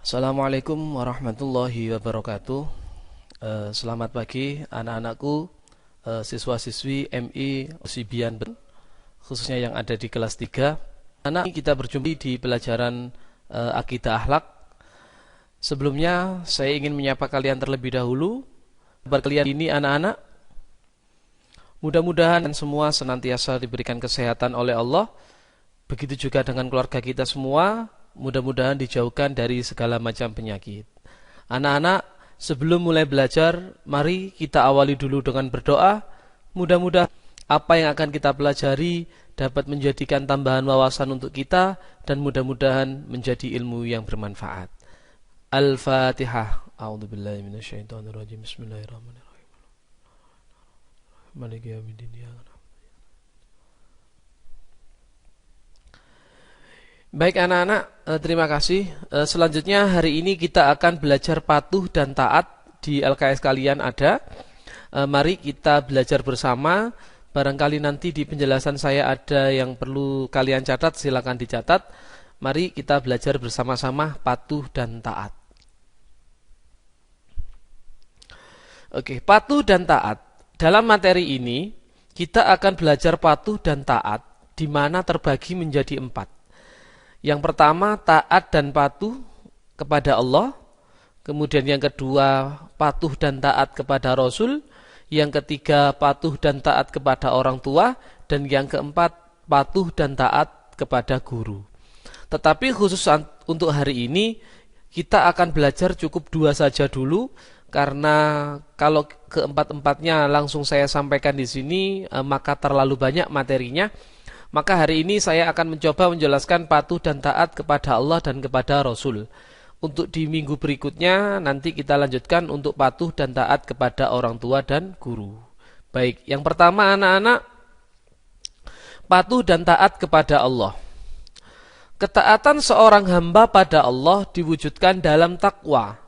Assalamualaikum warahmatullahi wabarakatuh. Selamat pagi anak-anakku, siswa-siswi MI Sibian, khususnya yang ada di kelas 3. Anak, kita berjumpa di pelajaran Akidah Akhlak. Sebelumnya saya ingin menyapa kalian terlebih dahulu. Kabar kalian ini anak-anak? Mudah-mudahan semua senantiasa diberikan kesehatan oleh Allah. Begitu juga dengan keluarga kita semua. Mudah-mudahan dijauhkan dari segala macam penyakit. Anak-anak, sebelum mulai belajar, mari kita awali dulu dengan berdoa. Mudah-mudahan apa yang akan kita pelajari dapat menjadikan tambahan wawasan untuk kita, dan mudah-mudahan menjadi ilmu yang bermanfaat. Al-Fatihah. A'udzubillahi minasyaitonirrajim. Bismillahirrahmanirrahim. Maliki yaumiddin. Baik anak-anak, terima kasih. Selanjutnya hari ini kita akan belajar patuh dan taat. Di LKS kalian ada. Mari kita belajar bersama. Barangkali nanti di penjelasan saya ada yang perlu kalian catat, silakan dicatat. Mari kita belajar bersama-sama patuh dan taat. Oke, patuh dan taat. Dalam materi ini kita akan belajar patuh dan taat, di mana terbagi menjadi 4. Yang pertama, taat dan patuh kepada Allah. Kemudian yang kedua, patuh dan taat kepada Rasul. Yang ketiga, patuh dan taat kepada orang tua. Dan yang keempat, patuh dan taat kepada guru. Tetapi khusus untuk hari ini, kita akan belajar cukup 2 saja dulu. Karena kalau keempat-empatnya langsung saya sampaikan di sini, maka terlalu banyak materinya. Maka hari ini saya akan mencoba menjelaskan patuh dan taat kepada Allah dan kepada Rasul. Untuk di minggu berikutnya nanti kita lanjutkan untuk patuh dan taat kepada orang tua dan guru. Baik, yang pertama anak-anak, patuh dan taat kepada Allah. Ketaatan seorang hamba pada Allah diwujudkan dalam takwa.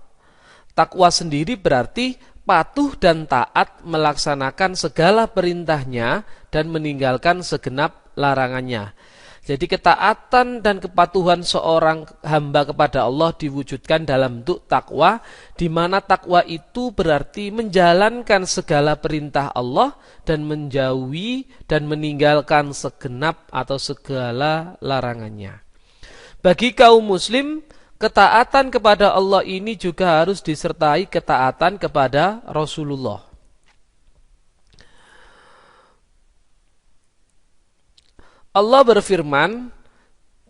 Takwa sendiri berarti patuh dan taat melaksanakan segala perintahnya dan meninggalkan segenap larangannya. Jadi ketaatan dan kepatuhan seorang hamba kepada Allah diwujudkan dalam bentuk takwa, di mana takwa itu berarti menjalankan segala perintah Allah dan menjauhi dan meninggalkan segenap atau segala larangannya. Bagi kaum muslim, ketaatan kepada Allah ini juga harus disertai ketaatan kepada Rasulullah. Allah berfirman,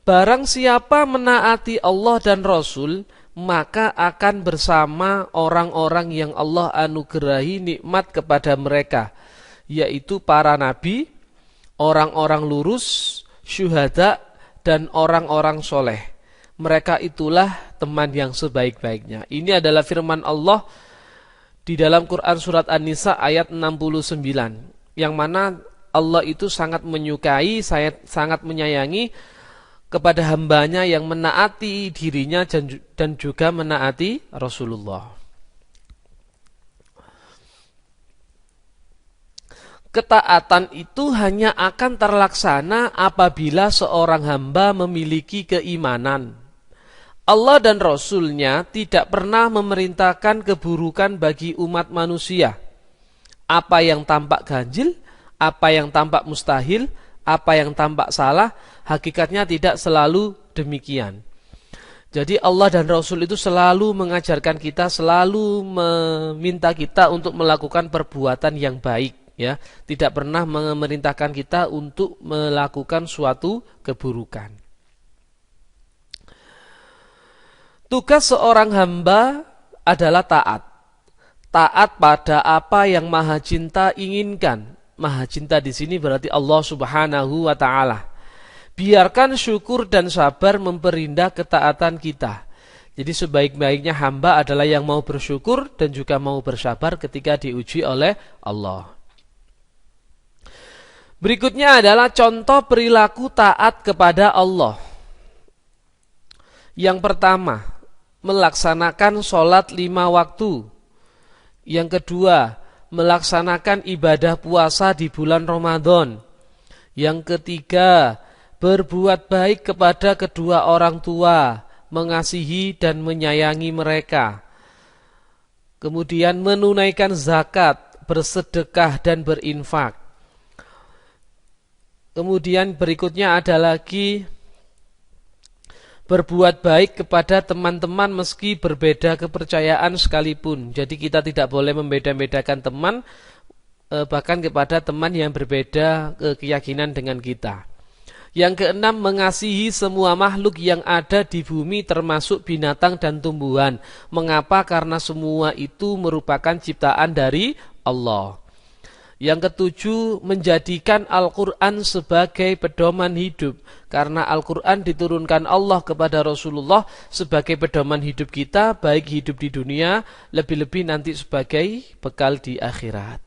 barang siapa menaati Allah dan Rasul, maka akan bersama orang-orang yang Allah anugerahi nikmat kepada mereka, yaitu para nabi, orang-orang lurus, syuhada, dan orang-orang soleh. Mereka itulah teman yang sebaik-baiknya. Ini adalah firman Allah di dalam Quran surat An-Nisa ayat 69, yang mana Allah itu sangat menyukai, sangat menyayangi kepada hambanya yang menaati dirinya dan juga menaati Rasulullah. Ketaatan itu hanya akan terlaksana apabila seorang hamba memiliki keimanan. Allah dan Rasulnya tidak pernah memerintahkan keburukan bagi umat manusia. Apa yang tampak ganjil, apa yang tampak mustahil, apa yang tampak salah, hakikatnya tidak selalu demikian. Jadi Allah dan Rasul itu selalu mengajarkan kita, selalu meminta kita untuk melakukan perbuatan yang baik, ya. Tidak pernah memerintahkan kita untuk melakukan suatu keburukan. Tugas seorang hamba adalah taat. Taat pada apa yang Maha Cinta inginkan. Maha Cinta di sini berarti Allah Subhanahu wa Ta'ala. Biarkan syukur dan sabar memperindah ketaatan kita. Jadi sebaik-baiknya hamba adalah yang mau bersyukur dan juga mau bersabar ketika diuji oleh Allah. Berikutnya adalah contoh perilaku taat kepada Allah. Yang pertama, melaksanakan sholat 5 waktu. Yang kedua, melaksanakan ibadah puasa di bulan Ramadan. Yang ketiga, berbuat baik kepada kedua orang tua, mengasihi dan menyayangi mereka. Kemudian menunaikan zakat, bersedekah dan berinfak. Kemudian berikutnya ada lagi berbuat baik kepada teman-teman meski berbeda kepercayaan sekalipun. Jadi kita tidak boleh membeda-bedakan teman, bahkan kepada teman yang berbeda keyakinan dengan kita. Yang keenam, mengasihi semua makhluk yang ada di bumi termasuk binatang dan tumbuhan. Mengapa? Karena semua itu merupakan ciptaan dari Allah. Yang ketujuh, menjadikan Al-Quran sebagai pedoman hidup. Karena Al-Quran diturunkan Allah kepada Rasulullah sebagai pedoman hidup kita, baik hidup di dunia, lebih-lebih nanti sebagai bekal di akhirat.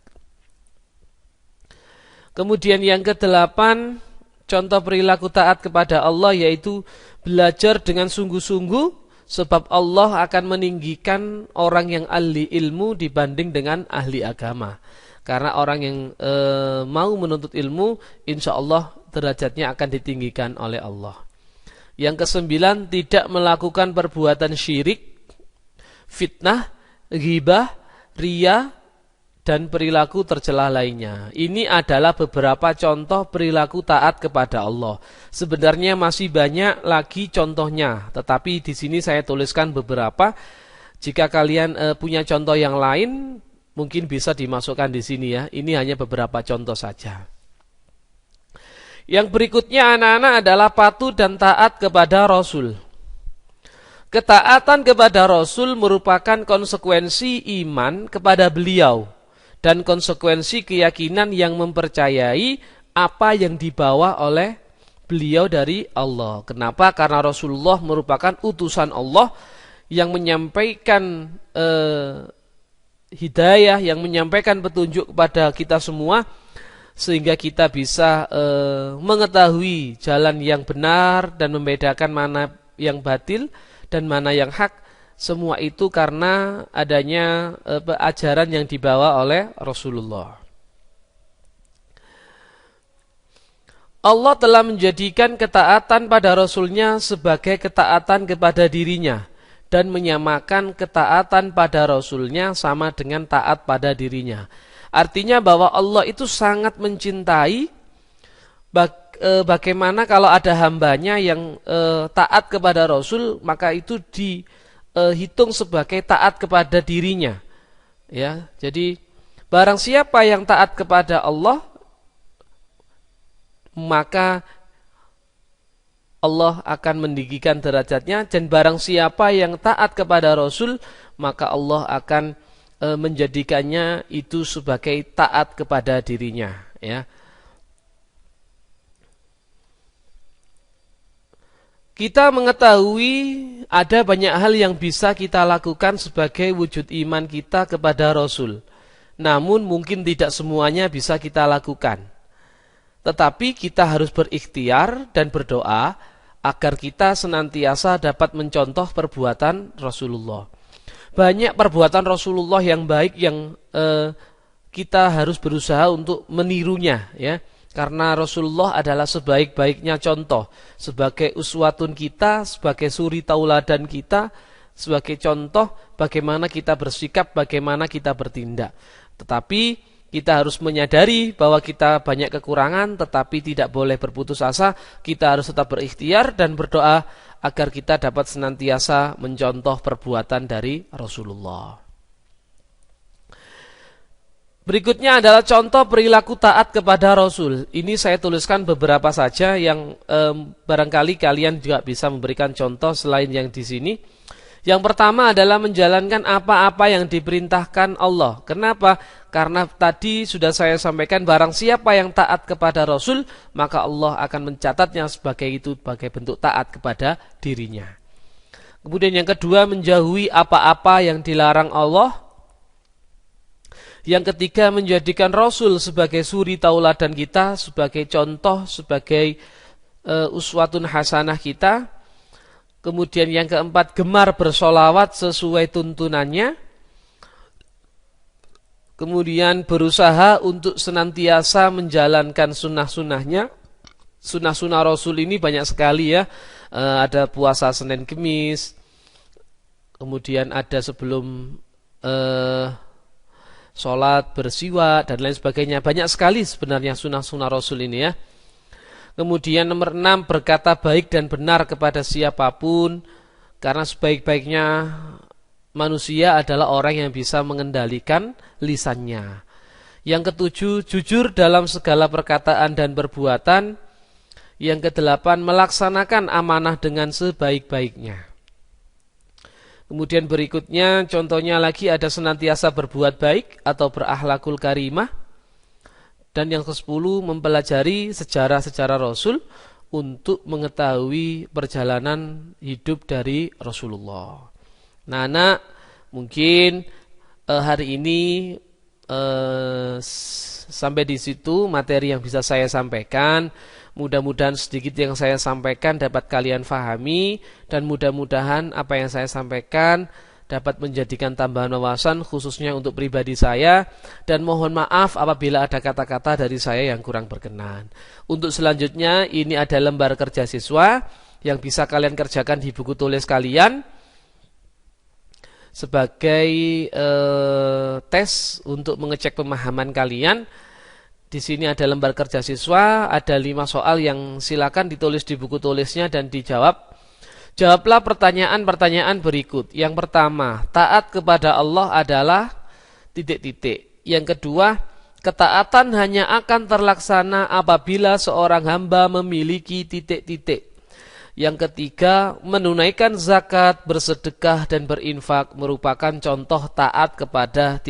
Kemudian yang kedelapan, contoh perilaku taat kepada Allah yaitu belajar dengan sungguh-sungguh, sebab Allah akan meninggikan orang yang ahli ilmu dibanding dengan ahli agama. Karena orang yang mau menuntut ilmu, insya Allah derajatnya akan ditinggikan oleh Allah. Yang kesembilan, tidak melakukan perbuatan syirik, fitnah, ghibah, riya, dan perilaku tercela lainnya. Ini adalah beberapa contoh perilaku taat kepada Allah. Sebenarnya masih banyak lagi contohnya, tetapi di sini saya tuliskan beberapa. Jika kalian punya contoh yang lain, mungkin bisa dimasukkan di sini ya. Ini hanya beberapa contoh saja. Yang berikutnya anak-anak adalah patuh dan taat kepada Rasul. Ketaatan kepada Rasul merupakan konsekuensi iman kepada beliau dan konsekuensi keyakinan yang mempercayai apa yang dibawa oleh beliau dari Allah. Kenapa? Karena Rasulullah merupakan utusan Allah yang menyampaikan hidayah, yang menyampaikan petunjuk kepada kita semua, sehingga kita bisa mengetahui jalan yang benar dan membedakan mana yang batil dan mana yang hak. Semua itu karena adanya ajaran yang dibawa oleh Rasulullah. Allah telah menjadikan ketaatan pada Rasulnya sebagai ketaatan kepada dirinya dan menyamakan ketaatan pada Rasulnya sama dengan taat pada dirinya. Artinya bahwa Allah itu sangat mencintai bagaimana kalau ada hambanya yang taat kepada Rasul, maka itu dihitung sebagai taat kepada dirinya. Ya, jadi barang siapa yang taat kepada Allah, maka Allah akan meninggikan derajatnya, dan barang siapa yang taat kepada Rasul, maka Allah akan menjadikannya itu sebagai taat kepada dirinya. Ya. Kita mengetahui ada banyak hal yang bisa kita lakukan sebagai wujud iman kita kepada Rasul. Namun mungkin tidak semuanya bisa kita lakukan. Tetapi kita harus berikhtiar dan berdoa agar kita senantiasa dapat mencontoh perbuatan Rasulullah. Banyak perbuatan Rasulullah yang baik yang kita harus berusaha untuk menirunya, ya. Karena Rasulullah adalah sebaik-baiknya contoh, sebagai uswatun kita, sebagai suri tauladan kita, sebagai contoh bagaimana kita bersikap, bagaimana kita bertindak. Tetapi kita harus menyadari bahwa kita banyak kekurangan, tetapi tidak boleh berputus asa. Kita harus tetap berikhtiar dan berdoa agar kita dapat senantiasa mencontoh perbuatan dari Rasulullah. Berikutnya adalah contoh perilaku taat kepada Rasul. Ini saya tuliskan beberapa saja yang barangkali kalian juga bisa memberikan contoh selain yang di sini. Yang pertama adalah menjalankan apa-apa yang diperintahkan Allah. Kenapa? Karena tadi sudah saya sampaikan, barang siapa yang taat kepada Rasul, maka Allah akan mencatatnya sebagai bentuk taat kepada dirinya. Kemudian yang kedua, menjauhi apa-apa yang dilarang Allah. Yang ketiga, menjadikan Rasul sebagai suri tauladan kita, sebagai contoh, sebagai uswatun hasanah kita. Kemudian yang keempat, gemar bersolawat sesuai tuntunannya. Kemudian berusaha untuk senantiasa menjalankan sunnah-sunnahnya. sunnah-sunnah Rasul ini banyak sekali ya. Ada puasa Senin Kemis, kemudian ada sebelum sholat bersiwak dan lain sebagainya. Banyak sekali sebenarnya sunnah-sunnah Rasul ini ya. Kemudian nomor 6, berkata baik dan benar kepada siapapun, karena sebaik-baiknya manusia adalah orang yang bisa mengendalikan lisannya. Yang ketujuh, jujur dalam segala perkataan dan perbuatan. Yang kedelapan, melaksanakan amanah dengan sebaik-baiknya. Kemudian berikutnya, contohnya lagi ada senantiasa berbuat baik atau berakhlakul karimah. Dan yang ke-10, mempelajari sejarah-sejarah Rasul untuk mengetahui perjalanan hidup dari Rasulullah. Nah, anak, mungkin hari ini sampai di situ materi yang bisa saya sampaikan. Mudah-mudahan sedikit yang saya sampaikan dapat kalian fahami, dan mudah-mudahan apa yang saya sampaikan dapat menjadikan tambahan wawasan khususnya untuk pribadi saya, dan mohon maaf apabila ada kata-kata dari saya yang kurang berkenan. Untuk selanjutnya, ini ada lembar kerja siswa yang bisa kalian kerjakan di buku tulis kalian sebagai tes untuk mengecek pemahaman kalian. Di sini ada lembar kerja siswa, ada 5 soal yang silakan ditulis di buku tulisnya dan dijawab. Jawablah pertanyaan-pertanyaan berikut. Yang pertama, taat kepada Allah adalah ... Yang kedua, ketaatan hanya akan terlaksana apabila seorang hamba memiliki ... Yang ketiga, menunaikan zakat, bersedekah dan berinfak merupakan contoh taat kepada ...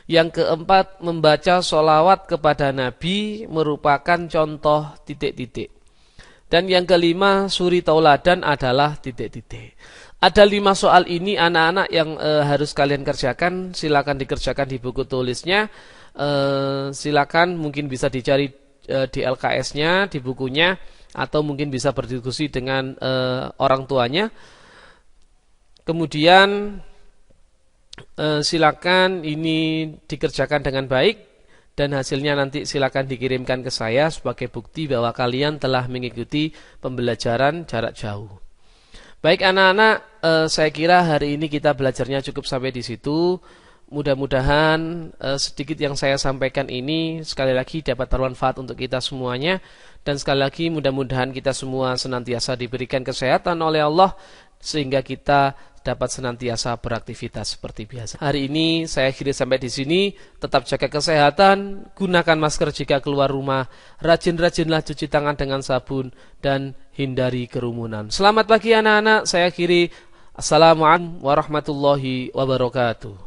Yang keempat, membaca sholawat kepada Nabi merupakan contoh ... Dan yang kelima, suri tauladan adalah ... Ada 5 soal ini anak-anak yang harus kalian kerjakan. Silakan dikerjakan di buku tulisnya. Silakan mungkin bisa dicari di LKS-nya, di bukunya, atau mungkin bisa berdiskusi dengan orang tuanya. Kemudian silakan ini dikerjakan dengan baik. Dan hasilnya nanti silakan dikirimkan ke saya sebagai bukti bahwa kalian telah mengikuti pembelajaran jarak jauh. Baik anak-anak, saya kira hari ini kita belajarnya cukup sampai di situ. Mudah-mudahan sedikit yang saya sampaikan ini sekali lagi dapat bermanfaat untuk kita semuanya. Dan sekali lagi mudah-mudahan kita semua senantiasa diberikan kesehatan oleh Allah sehingga kita dapat senantiasa beraktivitas seperti biasa. Hari ini saya akhiri sampai di sini. Tetap jaga kesehatan, gunakan masker jika keluar rumah, rajin-rajinlah cuci tangan dengan sabun, dan hindari kerumunan. Selamat pagi anak-anak, saya akhiri. Assalamualaikum warahmatullahi wabarakatuh.